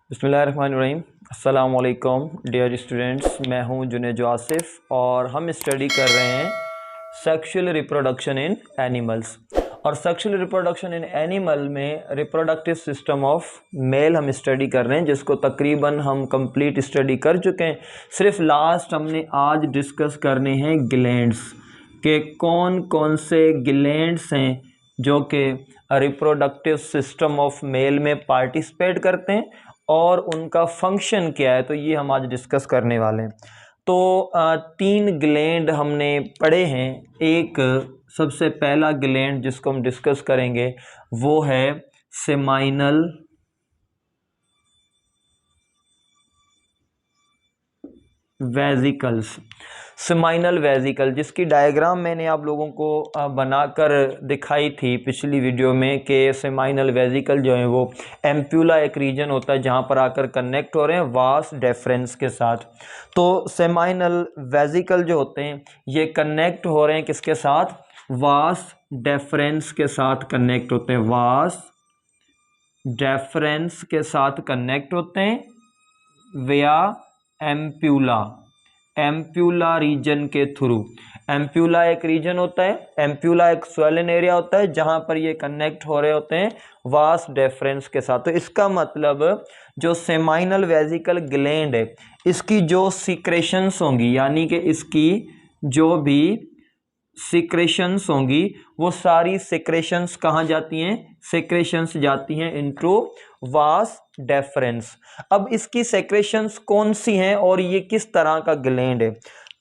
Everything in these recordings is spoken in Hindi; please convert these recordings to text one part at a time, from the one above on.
बिस्मिल्लाहिर्रहमानिर्रहीम। अस्सलाम वालेकुम डियर स्टूडेंट्स, मैं हूं जुनेद आसिफ और हम स्टडी कर रहे हैं सेक्सुअल रिप्रोडक्शन इन एनिमल्स। और सेक्सुअल रिप्रोडक्शन इन एनिमल में रिप्रोडक्टिव सिस्टम ऑफ मेल हम स्टडी कर रहे हैं, जिसको तकरीबन हम कंप्लीट स्टडी कर चुके हैं। सिर्फ लास्ट हमने आज डिस्कस करने हैं ग्लैंड्स के कौन कौन से ग्लैंड्स हैं जो कि रिप्रोडक्टिव सिस्टम ऑफ मेल में पार्टिसिपेट करते हैं और उनका फंक्शन क्या है, तो ये हम आज डिस्कस करने वाले हैं। तो तीन ग्लैंड हमने पढ़े हैं। एक सबसे पहला ग्लैंड जिसको हम डिस्कस करेंगे वो है सेमाइनल वेजिकल्स। सेमाइनल वेजिकल जिसकी डायग्राम मैंने आप लोगों को बनाकर दिखाई थी पिछली वीडियो में कि सेमाइनल वेजिकल जो है वो एम्प्यूला एक रीजन होता है जहाँ पर आकर कनेक्ट हो रहे हैं वास डेफरेंस के साथ। तो सेमाइनल वेजिकल जो होते हैं ये कनेक्ट हो रहे हैं किसके साथ? वास डेफरेंस के साथ कनेक्ट होते हैं। वास डेफरेंस के साथ कनेक्ट होते हैं विया एम्प्यूला रीजन के थ्रू। एम्प्यूला एक रीजन होता है, एम्प्यूला एक स्वेलन एरिया होता है जहां पर ये कनेक्ट हो रहे होते हैं वास डेफरेंस के साथ। तो इसका मतलब जो सेमाइनल वेजिकल ग्लैंड है इसकी जो सीक्रेशंस होंगी, यानी कि इसकी जो भी सीक्रेशंस होंगी वो सारी सीक्रेशंस कहाँ जाती हैं? सीक्रेशंस जाती हैं इनटू वास डेफरेंस। अब इसकी सेक्रेशंस कौन सी हैं और ये किस तरह का ग्लैंड है?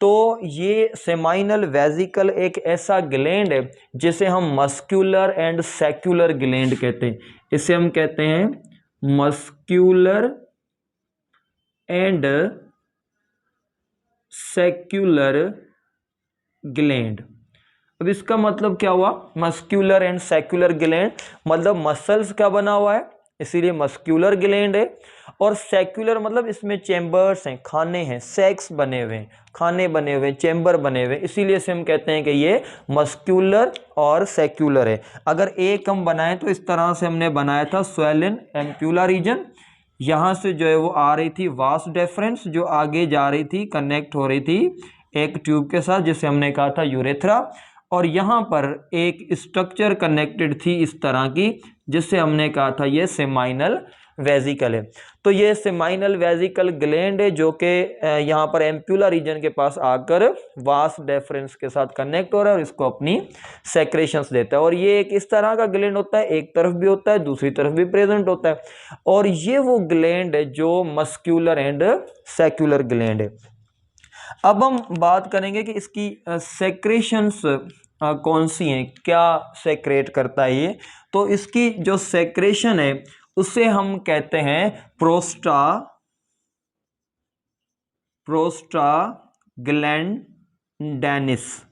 तो ये सेमाइनल वेजिकल एक ऐसा ग्लैंड है जिसे हम मस्क्यूलर एंड सेक्युलर ग्लैंड कहते हैं। इसे हम कहते हैं मस्क्यूलर एंड सेक्युलर ग्लैंड। अब इसका मतलब क्या हुआ? मस्क्यूलर एंड सेक्युलर ग्लैंड मतलब मसल्स का बना हुआ है इसीलिए मस्क्यूलर ग्लैंड है, और सेक्युलर मतलब इसमें चैम्बर्स हैं, खाने हैं, सेक्स बने हुए हैं, खाने बने हुए, चैम्बर बने हुए, इसीलिए इसे हम कहते हैं कि ये मस्क्यूलर और सेक्युलर है। अगर एक हम बनाए तो इस तरह से हमने बनाया था स्वेलन एम्प्यूला रीजन, यहाँ से जो है वो आ रही थी वास डेफरेंस जो आगे जा रही थी, कनेक्ट हो रही थी एक ट्यूब के साथ जिसे हमने कहा था यूरेथ्रा, और यहाँ पर एक स्ट्रक्चर कनेक्टेड थी इस तरह की जिससे हमने कहा था ये सेमाइनल वेजिकल है। तो ये सेमाइनल वेजिकल ग्लैंड है जो कि यहाँ पर एम्प्यूला रीजन के पास आकर वास डेफरेंस के साथ कनेक्ट हो रहा है और इसको अपनी सेक्रेशंस देता है। और ये एक इस तरह का ग्लैंड होता है, एक तरफ भी होता है दूसरी तरफ भी प्रेजेंट होता है, और ये वो ग्लैंड है जो मस्क्यूलर एंड सेक्युलर ग्लैंड है। अब हम बात करेंगे कि इसकी सेक्रेशंस कौन सी हैं, क्या सेक्रेट करता है ये। तो इसकी जो सेक्रेशन है उसे हम कहते हैं प्रोस्टाग्लैंडेनिस।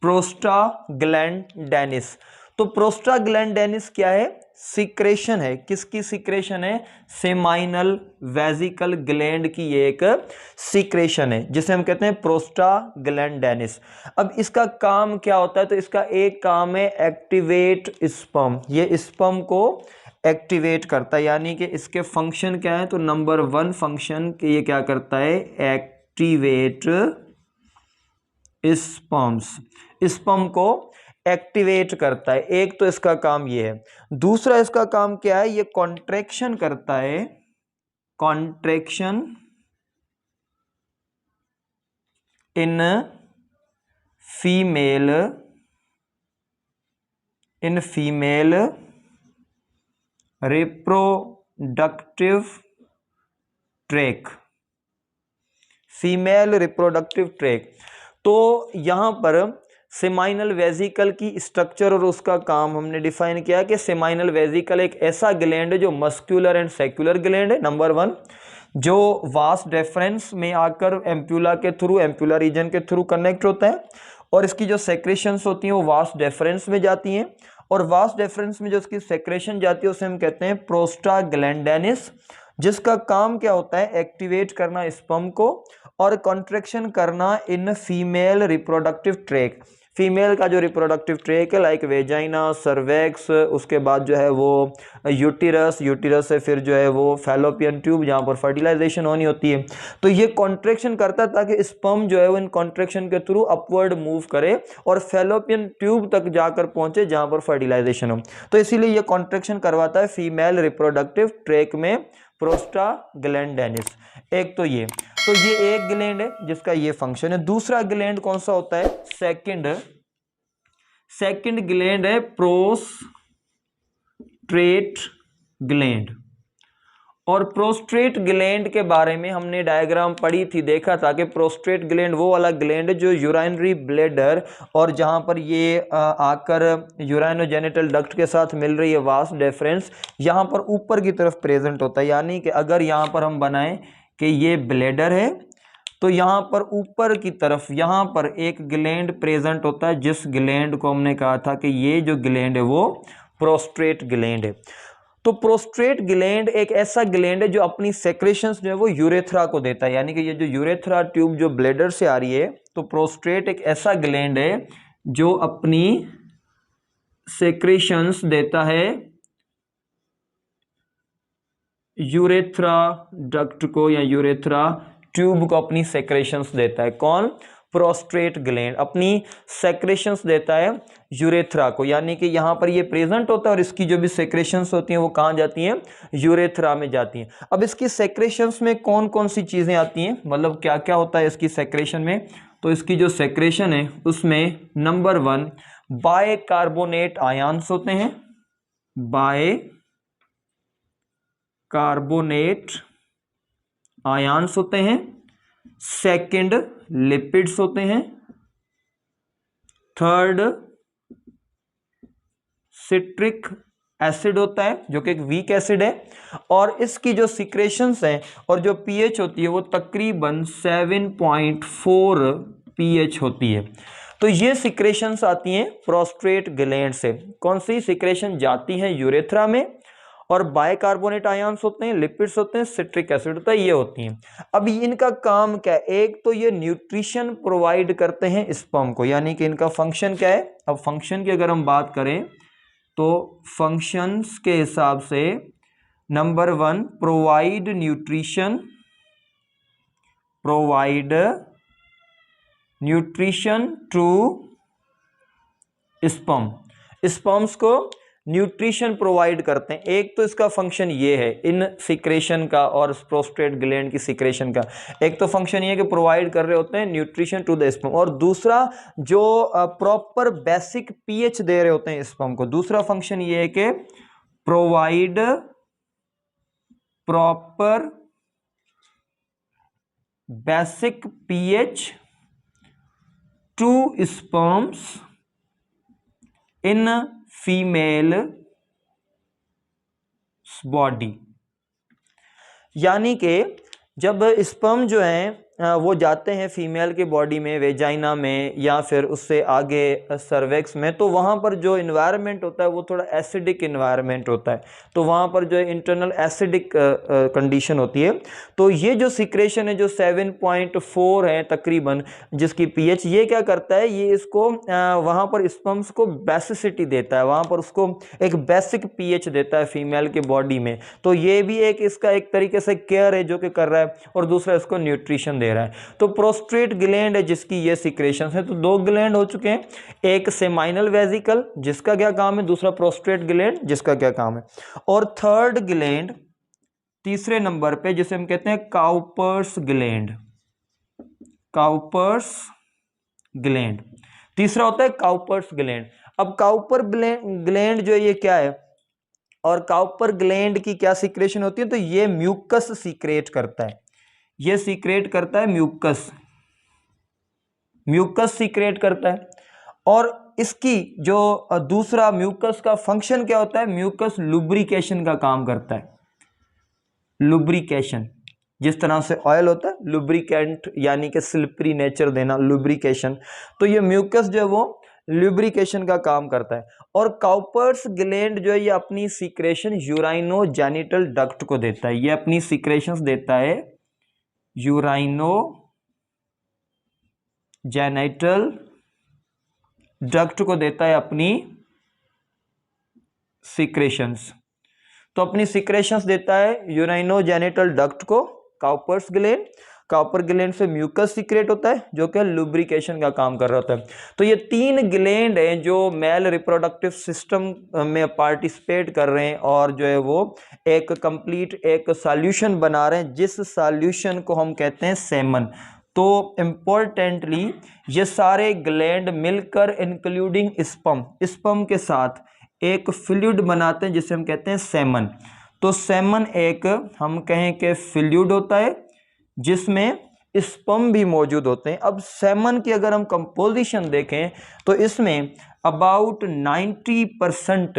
प्रोस्टाग्लैंडेनिस। तो प्रोस्टाग्लैंडेनिस क्या है? सीक्रेशन है। किसकी सीक्रेशन है? सेमाइनल वेजिकल ग्लैंड की एक सीक्रेशन है जिसे हम कहते हैं प्रोस्टाग्लैंडेनिस। अब इसका काम क्या होता है? तो इसका एक काम है एक्टिवेट स्पर्म। ये स्पर्म को एक्टिवेट करता है, यानी कि इसके फंक्शन क्या है? तो नंबर 1 फंक्शन कि ये क्या करता है? एक्टिवेट स्पर्म को एक्टिवेट करता है। एक तो इसका काम ये है। दूसरा इसका काम क्या है? ये कॉन्ट्रैक्शन करता है, contraction in female reproductive tract. Female reproductive tract. तो यहां पर सेमाइनल वेजिकल की स्ट्रक्चर और उसका काम हमने डिफाइन किया कि सेमाइनल वेजिकल एक ऐसा ग्लैंड है जो मस्क्यूलर एंड सेक्युलर ग्लैंड है, नंबर 1, जो वास डेफरेंस में आकर एम्प्यूला के थ्रू, एम्प्यूला रीजन के थ्रू कनेक्ट होता है, और इसकी जो सेक्रेशंस होती हैं वो वास डेफरेंस में जाती हैं, और वास डेफरेंस में जो इसकी सेक्रेशन जाती है उसे हम कहते हैं प्रोस्टाग्लैंडेनिस, जिसका काम क्या होता है? एक्टिवेट करना स्पर्म को और कॉन्ट्रैक्शन करना in female reproductive tract. Female का जो रिप्रोडक्टिव ट्रैक है लाइक वेजाइना, सर्वेक्स, उसके बाद जो है वो यूटिरस, यूटिरस से फिर जो है वो फैलोपियन ट्यूब जहाँ पर फर्टिलाइजेशन होनी होती है। तो ये कॉन्ट्रैक्शन करता है ताकि स्पर्म जो है वो इन कॉन्ट्रैक्शन के थ्रू अपवर्ड मूव करे और फैलोपियन ट्यूब तक जाकर पहुंचे जहाँ पर फर्टिलाइजेशन हो। तो इसीलिए ये कॉन्ट्रैक्शन करवाता है फीमेल रिप्रोडक्टिव ट्रैक में प्रोस्टाग्लैंडिनस। एक तो ये एक ग्लैंड है जिसका ये फंक्शन है। दूसरा ग्लैंड कौन सा होता है? सेकंड ग्लैंड है प्रोस्ट्रेट ग्लैंड। और प्रोस्ट्रेट ग्लैंड के बारे में हमने डायग्राम पढ़ी थी, देखा था कि प्रोस्ट्रेट ग्लैंड वो वाला ग्लैंड है जो यूराइनरी ब्लैडर और जहां पर ये आकर यूराइनोजेनिटल डक्ट के साथ मिल रही है वास डिफरेंस, यहां पर ऊपर की तरफ प्रेजेंट होता है। यानी कि अगर यहां पर हम बनाएं कि ये ब्लैडर है तो यहाँ पर ऊपर की तरफ यहाँ पर एक ग्लैंड प्रेजेंट होता है, जिस ग्लैंड को हमने कहा था कि ये जो ग्लैंड है वो प्रोस्ट्रेट ग्लैंड है। तो प्रोस्ट्रेट ग्लैंड एक ऐसा ग्लैंड है जो अपनी सेक्रेशंस जो है वो यूरेथ्रा को देता है। यानी कि ये जो यूरेथ्रा ट्यूब जो ब्लैडर से आ रही है, तो प्रोस्ट्रेट एक ऐसा ग्लैंड है जो अपनी सेक्रेशंस देता है यूरेथ्रा डक्ट को या यूरेथ्रा ट्यूब को अपनी सेक्रेशंस देता है। कौन? प्रोस्ट्रेट ग्लैंड अपनी सेक्रेशंस देता है यूरेथ्रा को। यानी कि यहाँ पर ये प्रेजेंट होता है और इसकी जो भी सेक्रेशंस होती हैं वो कहाँ जाती हैं? यूरेथ्रा में जाती हैं। अब इसकी सेक्रेशंस में कौन कौन सी चीज़ें आती हैं, मतलब क्या क्या होता है इसकी सेक्रेशन में? तो इसकी जो सेक्रेशन है उसमें नंबर 1 बाइकार्बोनेट आयंस होते हैं, बाइकार्बोनेट आयंस होते हैं। सेकंड लिपिड्स होते हैं। थर्ड सिट्रिक एसिड होता है जो कि एक वीक एसिड है। और इसकी जो सिक्रेशंस हैं और जो पीएच होती है वो तकरीबन 7.4 पीएच होती है। तो ये सिक्रेशंस आती हैं प्रोस्ट्रेट ग्लैंड से। कौन सी सिक्रेशन जाती हैं? यूरेथ्रा में। और बाइकार्बोनेट आयंस होते हैं, लिपिड्स होते हैं, सिट्रिक एसिड होता है, ये होती हैं। अब इनका काम क्या है? एक तो ये न्यूट्रिशन प्रोवाइड करते हैं स्पर्म को, यानी कि इनका फंक्शन क्या है? अब फंक्शन की अगर हम बात करें तो फंक्शंस के हिसाब से number 1 provide nutrition to sperms को न्यूट्रिशन प्रोवाइड करते हैं। एक तो इसका फंक्शन ये है इन सिक्रेशन का और प्रोस्ट्रेट ग्लैंड की सिक्रेशन का। एक तो फंक्शन ये है कि प्रोवाइड कर रहे होते हैं न्यूट्रिशन टू द स्पर्म, और दूसरा जो प्रॉपर बेसिक पीएच दे रहे होते हैं स्पर्म को। दूसरा फंक्शन ये है कि provide proper basic pH to sperms in female body. यानी कि जब स्पर्म जो हैं वो जाते हैं फीमेल की बॉडी में, वेजाइना में या फिर उससे आगे सर्वेक्स में, तो वहाँ पर जो इन्वायरमेंट होता है वो थोड़ा एसिडिक इन्वायरमेंट होता है। तो वहाँ पर जो इंटरनल एसिडिक कंडीशन होती है। तो ये जो सिक्रेशन है जो 7.4 है तकरीबन जिसकी पीएच, ये क्या करता है? ये इसको वहाँ पर स्पर्म्स को बेसिसिटी देता है, वहाँ पर उसको एक बेसिक पीएच देता है फीमेल के बॉडी में। तो ये भी एक इसका एक तरीके से केयर है जो कि कर रहा है, और दूसरा इसको न्यूट्रिशन दे रहा है। तो प्रोस्ट्रेट ग्लैंड है जिसकी ये सिक्रेशन है। तो 2 ग्लैंड हो चुके हैं, एक सेमाइनल वेजिकल जिसका क्या काम है, दूसरा प्रोस्ट्रेट ग्लैंड जिसका क्या काम है। और थर्ड ग्लैंड तीसरे नंबर पे जिसे हम कहते हैं काउपर्स ग्लैंड। तीसरा होता है काउपर्स ग्लैंड। अब काउपर ग्लैंड जो है ये क्या है और काउपर ग्लैंड की क्या सिक्रेशन होती है? तो ये म्यूकस सीक्रेट करता है। ये सीक्रेट करता है म्यूकस सीक्रेट करता है। और इसकी जो दूसरा म्यूकस का फंक्शन क्या होता है? म्यूकस लुब्रिकेशन का काम करता है। लुब्रिकेशन, जिस तरह से ऑयल होता है लुब्रिकेंट, यानी कि स्लिपरी नेचर देना, लुब्रिकेशन। तो ये म्यूकस जो है वो लुब्रिकेशन का काम करता है। और काउपर्स ग्लैंड जो है ये अपनी सीक्रेशन यूराइनोजेनिटल डक्ट को देता है। ये अपनी सीक्रेशंस देता है यूराइनोजेनिटल डक्ट को देता है अपनी सिक्रेशंस। तो अपनी सिक्रेशंस देता है यूराइनोजेनिटल डक्ट को काउपर्स ग्लैंड। काउपर ग्लैंड से म्यूकस सीक्रेट होता है जो कि लुब्रिकेशन का काम कर रहा होता है। तो ये 3 ग्लैंड हैं जो मेल रिप्रोडक्टिव सिस्टम में पार्टिसिपेट कर रहे हैं और जो है वो एक कंप्लीट एक सॉल्यूशन बना रहे हैं, जिस सॉल्यूशन को हम कहते हैं सेमन। तो इम्पोर्टेंटली ये सारे ग्लैंड मिलकर इंक्लूडिंग स्पर्म के साथ एक फ्लूइड बनाते हैं जिसे हम कहते हैं सेमन। तो सेमन एक हम कहें कि फ्लूइड होता है जिसमें स्पर्म भी मौजूद होते हैं। अब सेमन की अगर हम कंपोजिशन देखें तो इसमें अबाउट 90%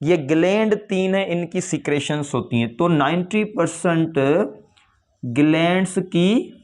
ये ग्लैंड 3 है इनकी सिक्रेशंस होती हैं। तो 90% ग्लैंड्स की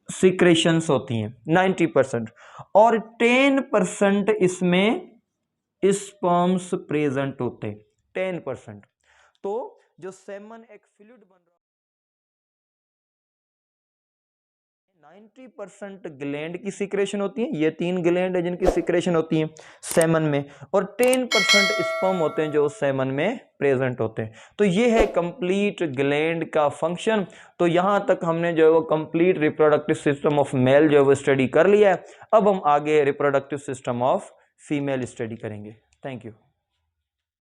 सिक्रेशंस होती हैं 90%, और 10% इसमें स्पर्म्स प्रेजेंट होते हैं 10%। तो जो सेमन एक फ्लूइड बन रहा है 90% ग्लैंड की सिक्रेशन होती है, ये 3 ग्लैंड है जिनकी सिक्रेशन होती है सेमन में, और 10% स्पर्म होते हैं जो सेमन में प्रेजेंट होते हैं। तो ये है कंप्लीट ग्लैंड का फंक्शन। तो यहां तक हमने जो है वो complete reproductive system of male जो है वो स्टडी कर लिया है। अब हम आगे reproductive system of female study करेंगे। Thank you.